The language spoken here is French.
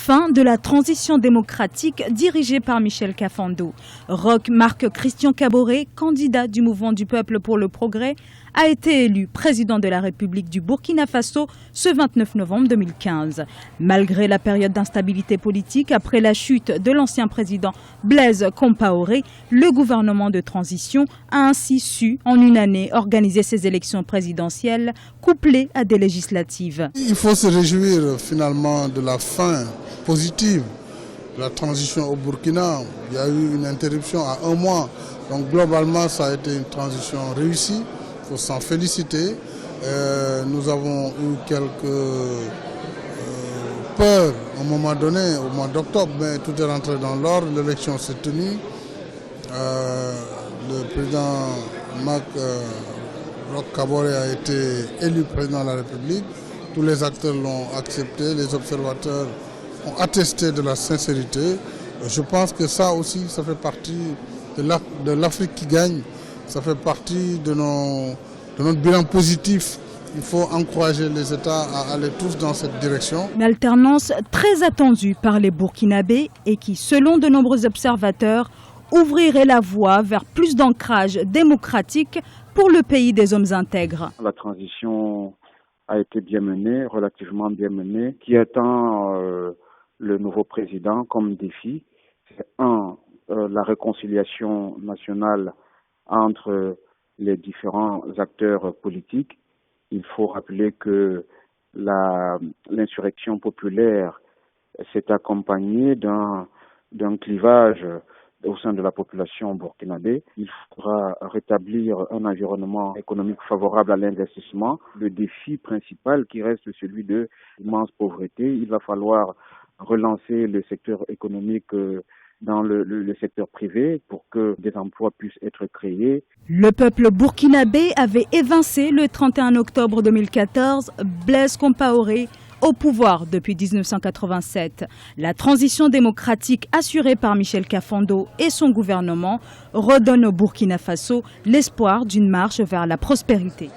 fin de la transition démocratique dirigée par Michel Kafando. Roch Marc Christian Kaboré, candidat du Mouvement du Peuple pour le Progrès, a été élu président de la République du Burkina Faso ce 29 novembre 2015. Malgré la période d'instabilité politique après la chute de l'ancien président Blaise Compaoré, le gouvernement de transition a ainsi su, en une année, organiser ses élections présidentielles couplées à des législatives. Il faut se réjouir finalement de la fin positive de la transition au Burkina. Il y a eu une interruption à 1 mois, donc globalement ça a été une transition réussie. Il faut s'en féliciter. Nous avons eu quelques peurs à un moment donné, au mois d'octobre, mais tout est rentré dans l'ordre, l'élection s'est tenue. Le président Roch Kaboré a été élu président de la République. Tous les acteurs l'ont accepté, les observateurs ont attesté de la sincérité. Je pense que ça aussi, ça fait partie de l'Afrique qui gagne. Ça fait partie de notre bilan positif. Il faut encourager les États à aller tous dans cette direction. Une alternance très attendue par les Burkinabés et qui, selon de nombreux observateurs, ouvrirait la voie vers plus d'ancrage démocratique pour le pays des hommes intègres. La transition a été bien menée, relativement bien menée, qui attend le nouveau président comme défi. C'est la réconciliation nationale entre les différents acteurs politiques. Il faut rappeler que l'insurrection populaire s'est accompagnée d'un clivage au sein de la population burkinabé. Il faudra rétablir un environnement économique favorable à l'investissement. Le défi principal qui reste celui de l'immense pauvreté. Il va falloir relancer le secteur économique dans le secteur privé pour que des emplois puissent être créés. Le peuple burkinabé avait évincé le 31 octobre 2014 Blaise Compaoré au pouvoir depuis 1987. La transition démocratique assurée par Michel Kafando et son gouvernement redonne au Burkina Faso l'espoir d'une marche vers la prospérité.